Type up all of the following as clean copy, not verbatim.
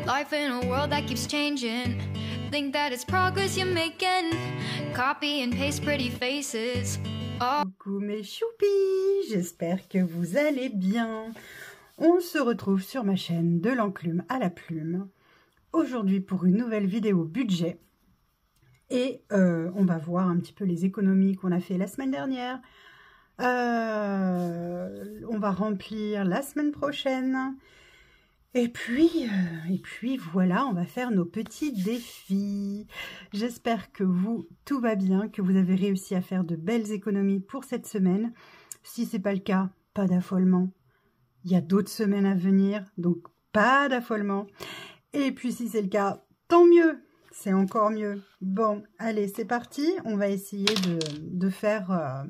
Life in a world that keeps changing. Think that it's progress you're making. Copy and paste pretty faces. Oh. Coucou mes choupis, j'espère que vous allez bien. On se retrouve sur ma chaîne de l'enclume à la plume. Aujourd'hui pour une nouvelle vidéo budget. Et on va voir un petit peu les économies qu'on a fait la semaine dernière. On va remplir la semaine prochaine. Et puis voilà, on va faire nos petits défis. J'espère que tout va bien, que vous avez réussi à faire de belles économies pour cette semaine. Si ce n'est pas le cas, pas d'affolement. Il y a d'autres semaines à venir, donc pas d'affolement. Et puis si c'est le cas, tant mieux, c'est encore mieux. Bon, allez, c'est parti. On va essayer de faire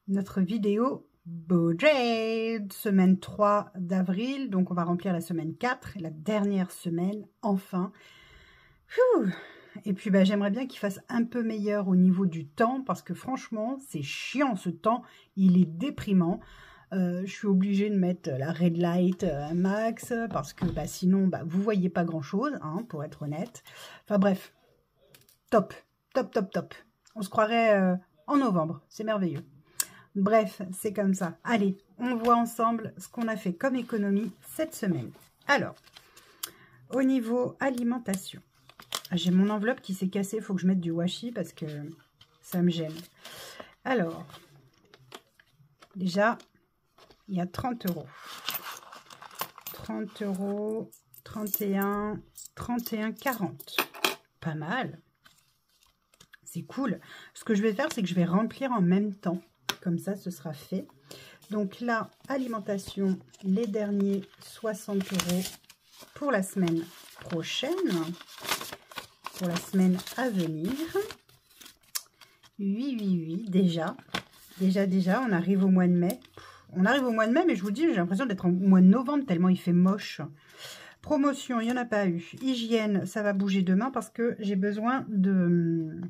notre vidéo budget, semaine 3 d'avril, donc on va remplir la semaine 4, la dernière semaine, enfin. Et puis bah, j'aimerais bien qu'il fasse un peu meilleur au niveau du temps, parce que franchement, c'est chiant ce temps, il est déprimant. Je suis obligée de mettre la red light max, parce que bah, sinon, bah, vous voyez pas grand-chose, hein, pour être honnête. Enfin bref, top, top, top, top. On se croirait en novembre, c'est merveilleux. Bref, c'est comme ça. Allez, on voit ensemble ce qu'on a fait comme économie cette semaine. Alors, au niveau alimentation, j'ai mon enveloppe qui s'est cassée. Il faut que je mette du washi parce que ça me gêne. Alors, déjà, il y a 30 €. 30 €, 31, 31, 40. Pas mal. C'est cool. Ce que je vais faire, c'est que je vais remplir en même temps. Comme ça, ce sera fait. Donc là, alimentation, les derniers 60 € pour la semaine prochaine, pour la semaine à venir. Oui, déjà, on arrive au mois de mai. On arrive au mois de mai, mais je vous dis, j'ai l'impression d'être au mois de novembre, tellement il fait moche. Promotion, il n'y en a pas eu. Hygiène, ça va bouger demain parce que j'ai besoin de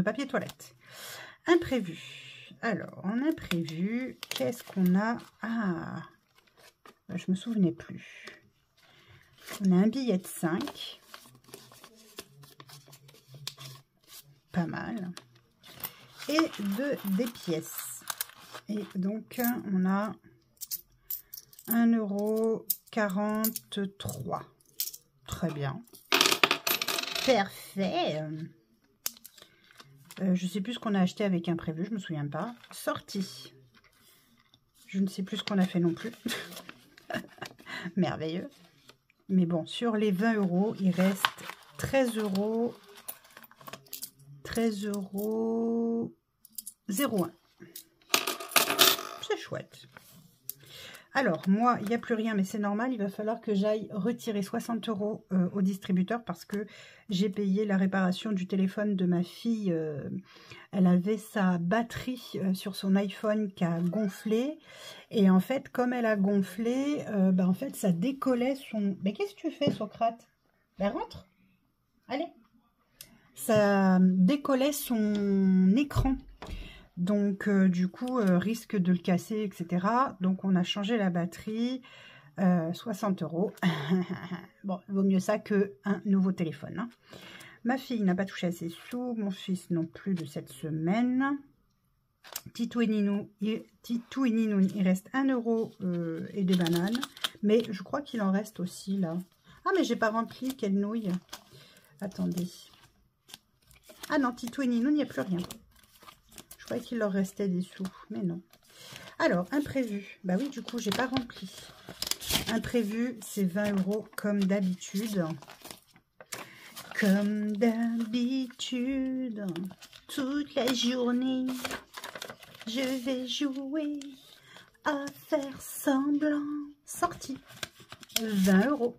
papier toilette. Imprévu. Alors, en imprévu, qu'est-ce qu'on a? Ah, je me souvenais plus. On a un billet de 5. Pas mal. Et des pièces. Et donc, on a 1,43 €. Très bien. Parfait. Je ne sais plus ce qu'on a acheté avec imprévu, je me souviens pas. Sortie. Je ne sais plus ce qu'on a fait non plus. Merveilleux. Mais bon, sur les 20 €, il reste 13 €. 13,01 €. C'est chouette. Alors, moi, il n'y a plus rien, mais c'est normal. Il va falloir que j'aille retirer 60 € au distributeur parce que j'ai payé la réparation du téléphone de ma fille. Elle avait sa batterie sur son iPhone qui a gonflé. Et en fait, comme elle a gonflé, bah, en fait, ça décollait son... Mais qu'est-ce que tu fais, Socrate? Ben, rentre. Allez. Ça décollait son écran. Donc, du coup, risque de le casser, etc. Donc, on a changé la batterie. 60 €. Bon, il vaut mieux ça qu'un nouveau téléphone. Hein. Ma fille n'a pas touché à ses sous. Mon fils non plus de cette semaine. Titou et Ninou, il reste 1 € et des bananes. Mais je crois qu'il en reste aussi, là. Ah, mais j'ai pas rempli. Quelle nouille. Attendez. Ah non, Titou et Ninou, il n'y a plus rien. Je croyais qu'il leur restait des sous, mais non. Alors, imprévu. Bah oui, du coup, j'ai pas rempli. Imprévu, c'est 20 € comme d'habitude. Comme d'habitude, toute la journée, je vais jouer à faire semblant. Sortie. 20 €.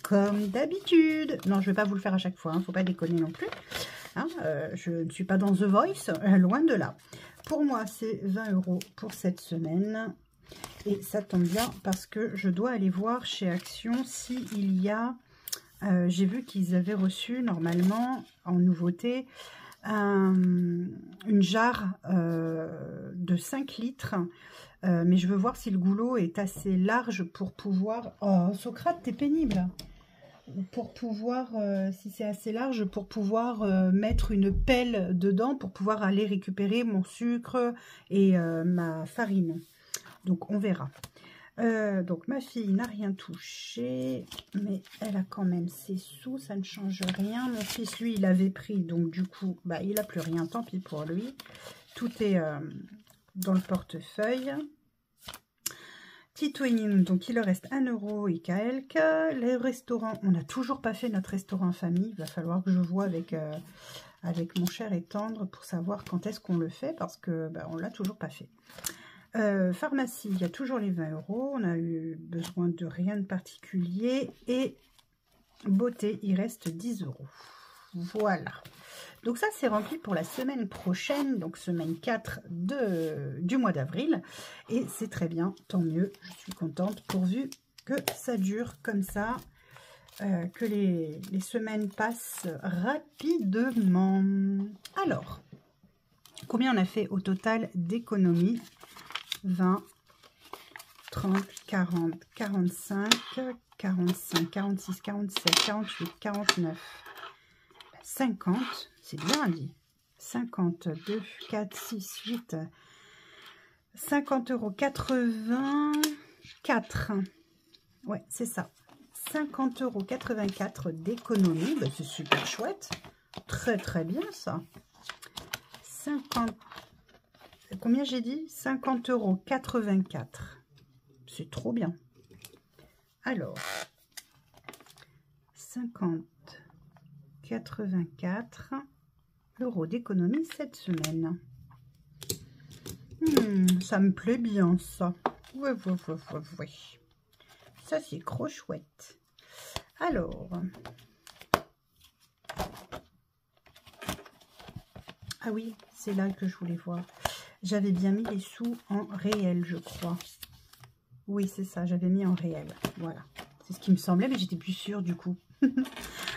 Comme d'habitude. Non, je vais pas vous le faire à chaque fois, hein, faut pas déconner non plus. Hein, je ne suis pas dans The Voice, loin de là. Pour moi, c'est 20 € pour cette semaine. Et ça tombe bien parce que je dois aller voir chez Action s'il y a... j'ai vu qu'ils avaient reçu normalement, en nouveauté, une jarre de 5 litres Mais je veux voir si le goulot est assez large pour pouvoir... Oh, Socrate, t'es pénible. Pour pouvoir, si c'est assez large, pour pouvoir mettre une pelle dedans, pour pouvoir aller récupérer mon sucre et ma farine. Donc, on verra. Donc, ma fille n'a rien touché, mais elle a quand même ses sous, ça ne change rien. Mon fils, lui, il avait pris, donc du coup, bah, il n'a plus rien, tant pis pour lui. Tout est dans le portefeuille. Tito et Nino, donc il leur reste 1 € et quelques. Les restaurants, on n'a toujours pas fait notre restaurant en famille. Il va falloir que je vois avec mon cher et tendre pour savoir quand est-ce qu'on le fait, parce que bah, on ne l'a toujours pas fait. Pharmacie, il y a toujours les 20 €. On a eu besoin de rien de particulier. Et beauté, il reste 10 €. Voilà. Donc ça, c'est rempli pour la semaine prochaine, donc semaine 4 du mois d'avril. Et c'est très bien, tant mieux, je suis contente, pourvu que ça dure comme ça, que les semaines passent rapidement. Alors, combien on a fait au total d'économies? 20, 30, 40, 45, 45, 46, 47, 48, 49, 50, c'est bien dit. 52, 4, 6, 8, 50 €, 84. Ouais, c'est ça. 50 € 84 d'économie. Ben, c'est super chouette. Très, très bien, ça. 50. Combien j'ai dit? 50 € 84. C'est trop bien. Alors, 50 84 € d'économie cette semaine. Ça me plaît bien, ça. Oui. Ça, c'est trop chouette. Alors. Ah oui, c'est là que je voulais voir. J'avais bien mis les sous en réel, je crois. Oui, c'est ça, j'avais mis en réel. Voilà. C'est ce qui me semblait, mais j'étais plus sûre du coup.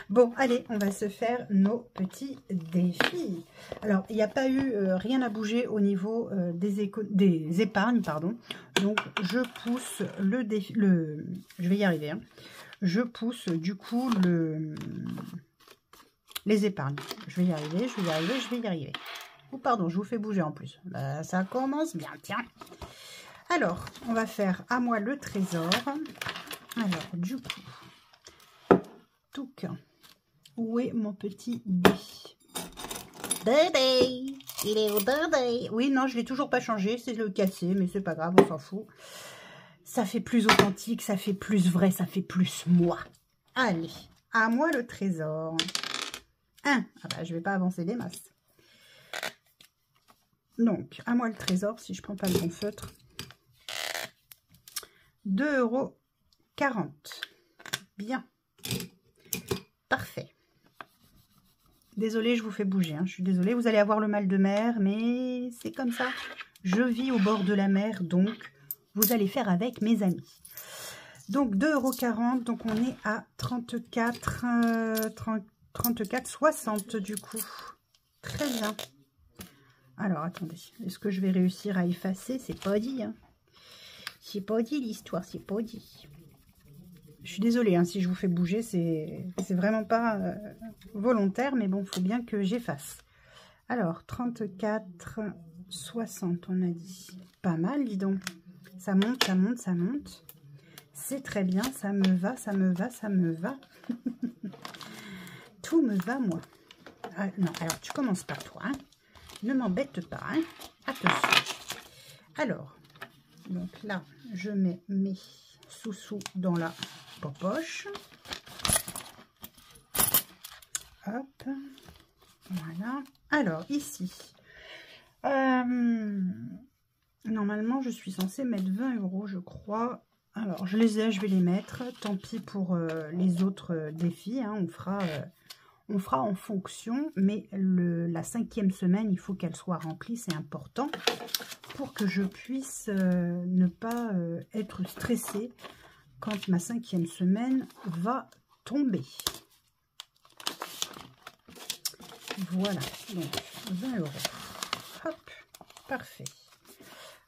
Bon, allez, on va se faire nos petits défis. Alors, il n'y a pas eu rien à bouger au niveau des épargnes, pardon. Donc, je pousse le défi... je vais y arriver. Hein. Je pousse, du coup, les épargnes. Je vais y arriver. Oh, pardon, je vous fais bouger en plus. Bah, ça commence bien, tiens. Alors, on va faire à moi le trésor. Alors, du coup... Où est mon petit dé? Dé, il est au dé. Oui, non, je ne l'ai toujours pas changé. C'est le cassé, mais c'est pas grave, on s'en fout. Ça fait plus authentique, ça fait plus vrai, ça fait plus moi. Allez, à moi le trésor. 1. Ah bah, je vais pas avancer des masses. Donc, à moi le trésor, si je prends pas le bon feutre. 2,40 €. Bien. Parfait. Désolée, je vous fais bouger. Hein. Je suis désolée, vous allez avoir le mal de mer, mais c'est comme ça. Je vis au bord de la mer, donc vous allez faire avec mes amis. Donc 2,40 €, donc on est à 34,60 du coup. Très bien. Alors, attendez. Est-ce que je vais réussir à effacer? C'est pas dit. Hein. C'est pas dit l'histoire, c'est pas dit. Je suis désolée hein, si je vous fais bouger, c'est vraiment pas volontaire, mais bon, il faut bien que j'efface. Alors, 34,60 on a dit. Pas mal, dis donc. Ça monte, ça monte, ça monte. C'est très bien, ça me va, ça me va, ça me va. Tout me va, moi. Ah, non, alors, tu commences par toi. Hein. Ne m'embête pas. Hein. Attention. Alors, donc là, je mets mes sous-sous dans la poche. Hop. Voilà. Alors, ici, normalement, je suis censée mettre 20 €, je crois. Alors, je les ai, je vais les mettre. Tant pis pour les autres défis. Hein. On fera en fonction. Mais la 5e semaine, il faut qu'elle soit remplie. C'est important pour que je puisse ne pas être stressée quand ma 5e semaine va tomber. Voilà, donc 20 €. Hop, parfait.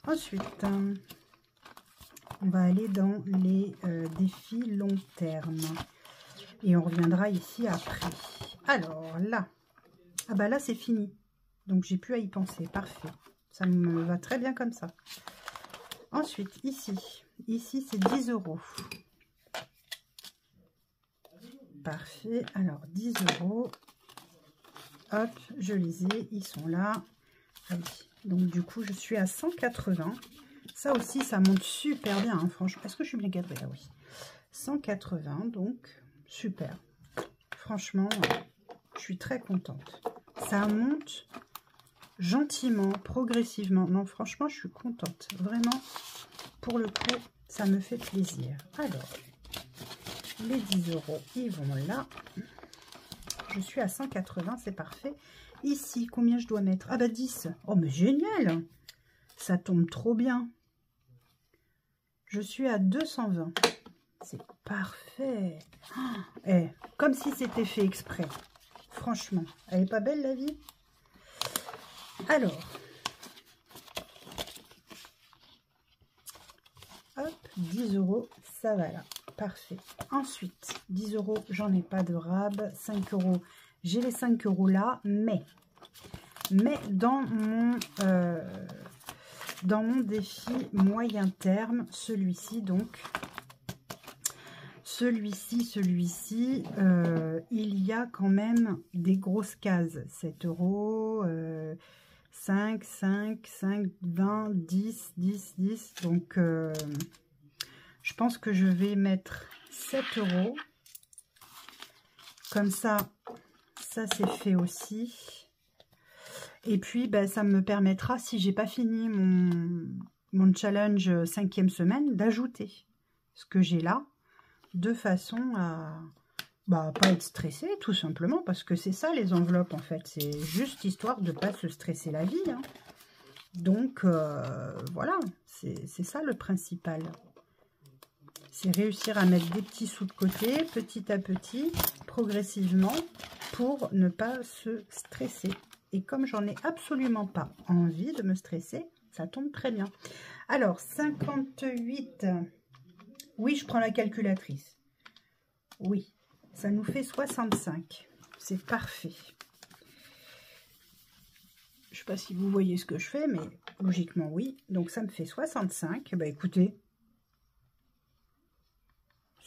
Ensuite, on va aller dans les défis long terme. Et on reviendra ici après. Alors là, ah bah là c'est fini. Donc j'ai plus à y penser. Parfait. Ça me va très bien comme ça. Ensuite, ici c'est 10 €. Parfait. Alors 10 €. Hop, je les ai. Ils sont là. Allez. Donc du coup, je suis à 180. Ça aussi, ça monte super bien. Hein, franchement. Est-ce que je suis bien cadrée là? Oui. 180, donc super. Franchement, je suis très contente. Ça monte gentiment, progressivement. Non, franchement, je suis contente. Vraiment, pour le coup, ça me fait plaisir. Alors, les 10 €, ils vont là. Je suis à 180, c'est parfait. Ici, combien je dois mettre? Ah bah 10. Oh, mais génial! Ça tombe trop bien. Je suis à 220. C'est parfait. Oh, comme si c'était fait exprès. Franchement, elle est pas belle la vie? Alors, hop, 10 €, ça va là. Parfait. Ensuite, 10 €, j'en ai pas de rab. 5 €, j'ai les 5 € là, mais dans mon défi moyen terme, celui-ci donc, celui-ci, il y a quand même des grosses cases. 7 €, 5, 20, 10, 10, 10. Donc, je pense que je vais mettre 7 €. Comme ça c'est fait aussi. Et puis, ben, ça me permettra, si j'ai pas fini mon challenge 5e semaine, d'ajouter ce que j'ai là, de façon à pas être stressée, tout simplement, parce que c'est ça les enveloppes, en fait. C'est juste histoire de pas se stresser la vie. Hein. Donc, voilà, c'est ça le principal. C'est réussir à mettre des petits sous de côté, petit à petit, progressivement, pour ne pas se stresser. Et comme j'en ai absolument pas envie de me stresser, ça tombe très bien. Alors, 58. Oui, je prends la calculatrice. Oui, ça nous fait 65. C'est parfait. Je ne sais pas si vous voyez ce que je fais, mais logiquement, oui. Donc, ça me fait 65. Bah, écoutez,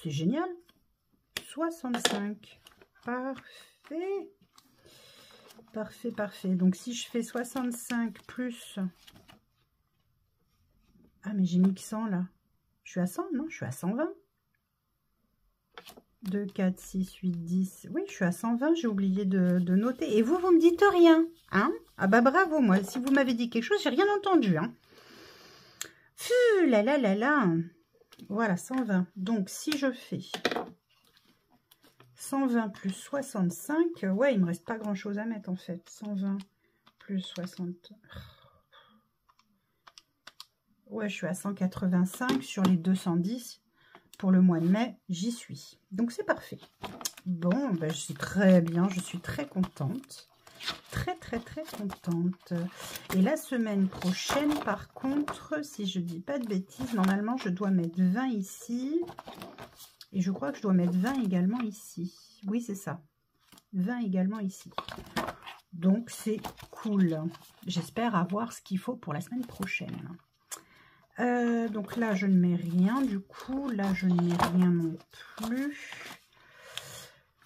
c'est génial. 65. Parfait. Parfait, parfait. Donc, si je fais 65 plus... Ah, mais j'ai mis que 100, là. Je suis à 100, non? Je suis à 120. 2, 4, 6, 8, 10. Oui, je suis à 120. J'ai oublié de noter. Et vous, vous me dites rien. Hein? Ah bah bravo, moi. Si vous m'avez dit quelque chose, j'ai rien entendu. Hein. Fuh, là, là, là, là. Voilà, 120. Donc, si je fais 120 plus 65, ouais, il me reste pas grand-chose à mettre, en fait. 120 plus 60... Ouais, je suis à 185 sur les 210 pour le mois de mai, j'y suis. Donc, c'est parfait. Bon, ben, je suis très bien, je suis très contente. Très, très, très contente. Et la semaine prochaine, par contre, si je dis pas de bêtises, normalement, je dois mettre 20 ici. Et je crois que je dois mettre 20 également ici. Oui, c'est ça. 20 également ici. Donc, c'est cool. J'espère avoir ce qu'il faut pour la semaine prochaine. Donc là, je ne mets rien. Du coup, là, je ne mets rien non plus.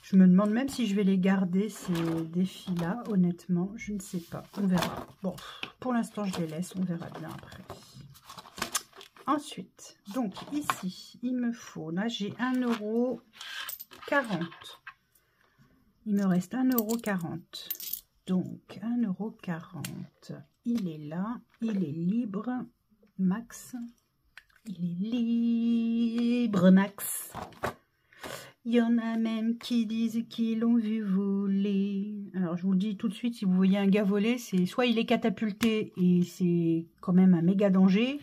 Je me demande même si je vais les garder, ces défis-là. Honnêtement, je ne sais pas. On verra. Bon, pour l'instant, je les laisse. On verra bien après. Ensuite, donc ici, il me faut... Là, j'ai 1,40 €. Il me reste 1,40 €. Donc, 1,40 €. Il est là. Il est libre. Max, il est libre, Max. Il y en a même qui disent qu'ils l'ont vu voler. Alors, je vous le dis tout de suite, si vous voyez un gars voler, c'est soit il est catapulté et c'est quand même un méga danger,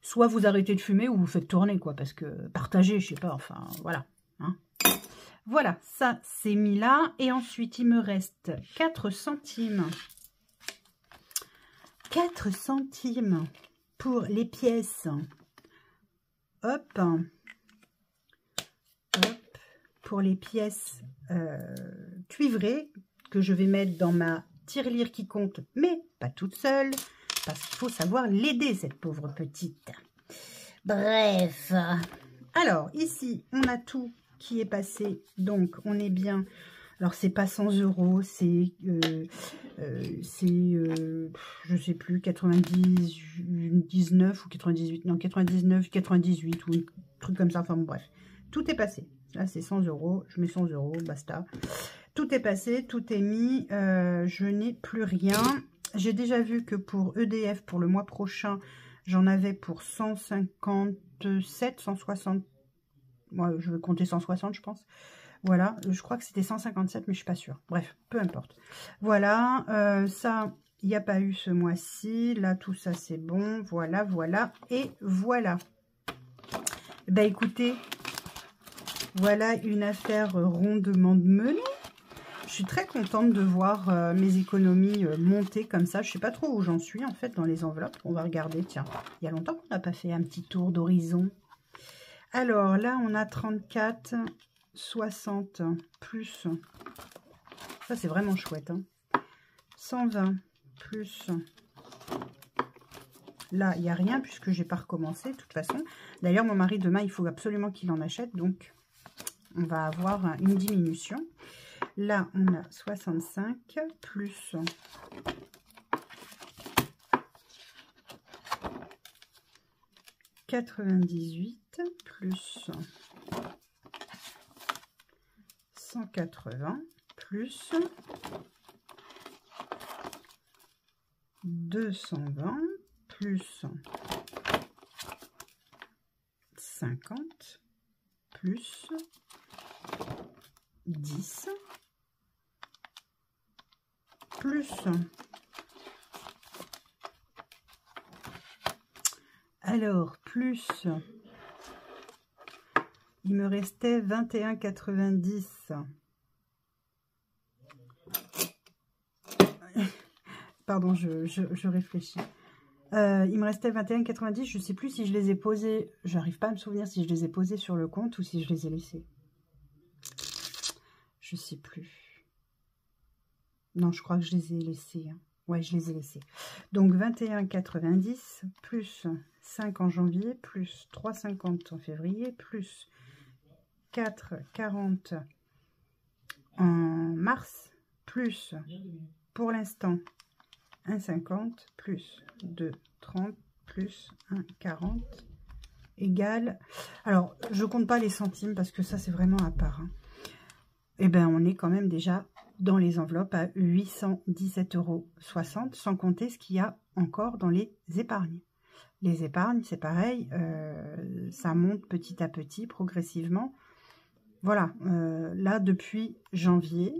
soit vous arrêtez de fumer ou vous faites tourner, quoi, parce que partager, je sais pas, enfin, voilà. Hein. Voilà, ça, c'est mis là. Et ensuite, il me reste 4 centimes. 4 centimes. pour les pièces, hop, pour les pièces cuivrées que je vais mettre dans ma tirelire qui compte, mais pas toute seule, parce qu'il faut savoir l'aider, cette pauvre petite. Bref, alors ici, on a tout qui est passé, donc on est bien. Alors, c'est pas 100 €, c'est, je sais plus, 99 ou 98, non, 99, 98 ou un truc comme ça, enfin bon, bref. Tout est passé. Là, c'est 100 €, je mets 100 €, basta. Tout est passé, tout est mis, je n'ai plus rien. J'ai déjà vu que pour EDF, pour le mois prochain, j'en avais pour 157, 160, moi, je vais compter 160, je pense. Voilà, je crois que c'était 157, mais je suis pas sûre. Bref, peu importe. Voilà, ça, il n'y a pas eu ce mois-ci. Là, tout ça, c'est bon. Voilà, voilà, et voilà. Ben, écoutez, voilà une affaire rondement menée. Je suis très contente de voir mes économies monter comme ça. Je ne sais pas trop où j'en suis, en fait, dans les enveloppes. On va regarder, tiens. Il y a longtemps qu'on n'a pas fait un petit tour d'horizon. Alors, là, on a 34... 60 plus, ça c'est vraiment chouette, hein. 120 plus, là il n'y a rien puisque j'ai pas recommencé de toute façon. D'ailleurs mon mari demain il faut absolument qu'il en achète, donc on va avoir une diminution. Là on a 65 plus 98 plus 180 plus 220 plus 50 plus 10 plus, alors plus, il me restait 21,90. Pardon, je réfléchis. Il me restait 21,90. Je ne sais plus si je les ai posés. J'arrive pas à me souvenir si je les ai posés sur le compte ou si je les ai laissés. Je sais plus. Non, je crois que je les ai laissés. Hein. Ouais, je les ai laissés. Donc 21,90 plus 5 en janvier, plus 3,50 en février, plus 4,40 en mars, plus pour l'instant 1,50 plus 2,30 plus 1,40 égale. Alors, je compte pas les centimes parce que ça, c'est vraiment à part. Hein. Et bien, on est quand même déjà dans les enveloppes à 817,60 €, sans compter ce qu'il y a encore dans les épargnes. Les épargnes, c'est pareil, ça monte petit à petit, progressivement. Voilà, là, depuis janvier,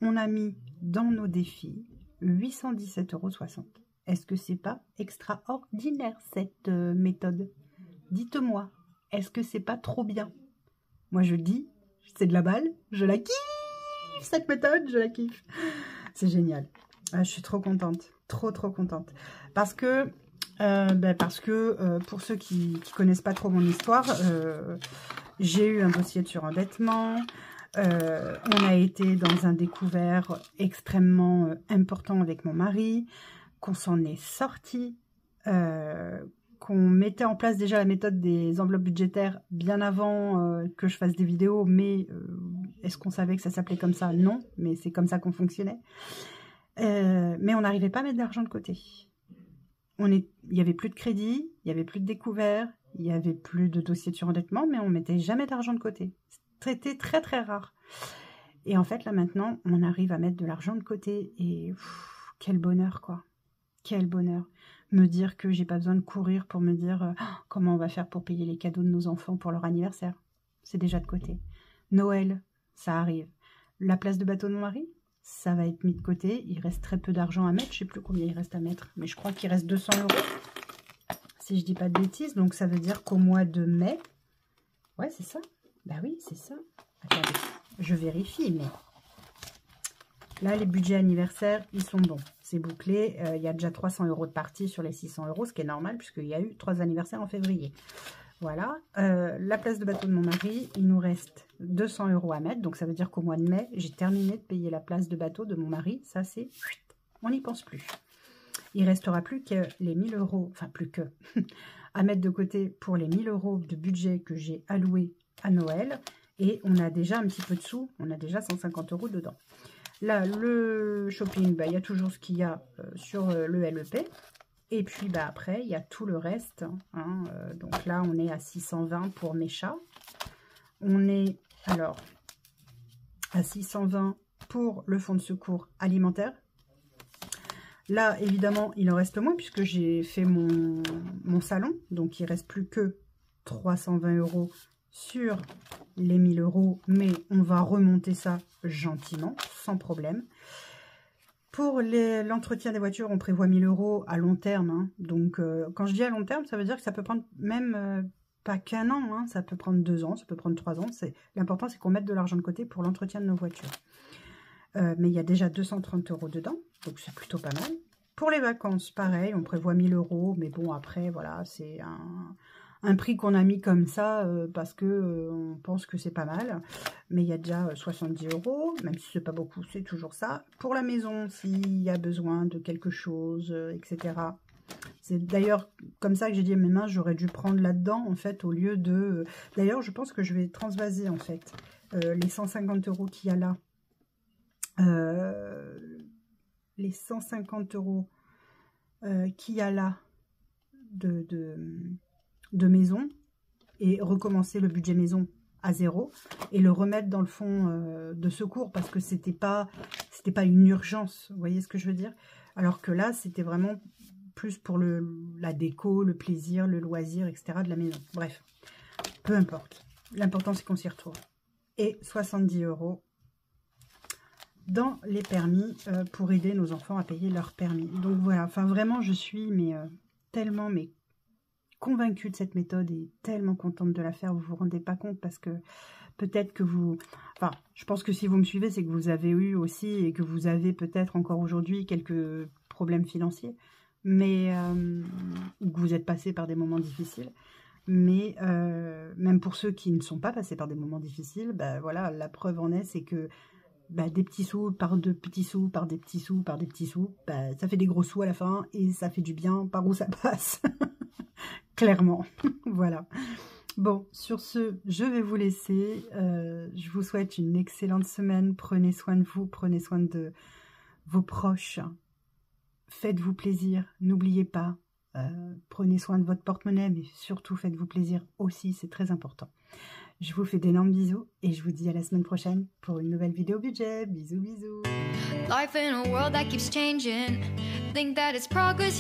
on a mis dans nos défis 817,60 €. Est-ce que c'est pas extraordinaire, cette méthode? Dites-moi, est-ce que c'est pas trop bien? Moi, je dis, c'est de la balle, je la kiffe, cette méthode, je la kiffe. C'est génial. Je suis trop contente, trop contente. Parce que, pour ceux qui connaissent pas trop mon histoire, j'ai eu un dossier de surendettement. On a été dans un découvert extrêmement important avec mon mari, qu'on s'en est sorti, qu'on mettait en place déjà la méthode des enveloppes budgétaires bien avant que je fasse des vidéos, mais est-ce qu'on savait que ça s'appelait comme ça? Non, mais c'est comme ça qu'on fonctionnait. Mais on n'arrivait pas à mettre de l'argent de côté. Il n'y avait plus de crédit, il n'y avait plus de découvert, il n'y avait plus de dossier de surendettement, mais on ne mettait jamais d'argent de côté. C'était très rare. Et en fait, là maintenant, on arrive à mettre de l'argent de côté. Et quel bonheur, quoi. Quel bonheur. Me dire que j'ai pas besoin de courir pour me dire comment on va faire pour payer les cadeaux de nos enfants pour leur anniversaire. C'est déjà de côté. Noël, ça arrive. La place de bateau de mon mari, ça va être mis de côté. Il reste très peu d'argent à mettre. Je sais plus combien il reste à mettre. Mais je crois qu'il reste 200 €. Si je dis pas de bêtises. Donc ça veut dire qu'au mois de mai... Ouais, c'est ça. Bah oui, c'est ça. Attendez, je vérifie, mais... Là, les budgets anniversaires, ils sont bons. C'est bouclé. Il y a déjà 300 € de partie sur les 600 €, ce qui est normal puisqu'il y a eu 3 anniversaires en février. Voilà. La place de bateau de mon mari, il nous reste 200 € à mettre. Donc, ça veut dire qu'au mois de mai, j'ai terminé de payer la place de bateau de mon mari. Ça, c'est... On n'y pense plus. Il restera plus que les 1000 €, enfin plus que, à mettre de côté pour les 1000 € de budget que j'ai alloué à Noël. Et on a déjà un petit peu de sous. On a déjà 150 € dedans. Là, le shopping, bah, il y a toujours ce qu'il y a sur le LEP. Et puis, bah, après, il y a tout le reste. Hein, donc là, on est à 620 pour mes chats. On est, alors, à 620 pour le fonds de secours alimentaire. Là, évidemment, il en reste moins puisque j'ai fait mon salon. Donc, il ne reste plus que 320 € sur les 1000 €. Mais on va remonter ça gentiment, sans problème. Pour l'entretien des voitures, on prévoit 1000 € à long terme. Hein. Donc, quand je dis à long terme, ça veut dire que ça peut prendre même pas qu'un an. Hein. Ça peut prendre 2 ans, ça peut prendre 3 ans. L'important, c'est qu'on mette de l'argent de côté pour l'entretien de nos voitures. Mais il y a déjà 230 € dedans, donc c'est plutôt pas mal. Pour les vacances, pareil, on prévoit 1000 €. Mais bon, après, voilà, c'est un prix qu'on a mis comme ça parce que on pense que c'est pas mal. Mais il y a déjà 70 €, même si c'est pas beaucoup, c'est toujours ça. Pour la maison, s'il y a besoin de quelque chose, etc. C'est d'ailleurs comme ça que j'ai dit à mes mains, j'aurais dû prendre là-dedans, en fait, au lieu de... D'ailleurs, je pense que je vais transvaser, en fait, les 150 € qu'il y a là. Les 150 € qu'il y a là de maison et recommencer le budget maison à 0 et le remettre dans le fonds de secours parce que c'était pas une urgence, vous voyez ce que je veux dire, alors que là c'était vraiment plus pour la déco, le plaisir, le loisir, etc. de la maison. Bref, peu importe, l'important c'est qu'on s'y retrouve. Et 70 € dans les permis pour aider nos enfants à payer leur permis. Donc voilà, enfin vraiment je suis tellement convaincue de cette méthode et tellement contente de la faire, vous vous rendez pas compte parce que peut-être que vous... Enfin, je pense que si vous me suivez, c'est que vous avez eu aussi et que vous avez peut-être encore aujourd'hui quelques problèmes financiers, mais ou que vous êtes passé par des moments difficiles. Mais même pour ceux qui ne sont pas passés par des moments difficiles, bah, voilà, la preuve en est, c'est que des petits sous par de petits sous, par des petits sous, par des petits sous, ça fait des gros sous à la fin et ça fait du bien par où ça passe. Clairement, voilà. Bon, sur ce, je vais vous laisser. Je vous souhaite une excellente semaine. Prenez soin de vous, prenez soin de vos proches. Faites-vous plaisir, n'oubliez pas. Prenez soin de votre porte-monnaie, mais surtout faites-vous plaisir aussi, c'est très important. Je vous fais d'énormes bisous et je vous dis à la semaine prochaine pour une nouvelle vidéo budget. Bisous, bisous. Life in a world that keeps changing. Think that it's progress.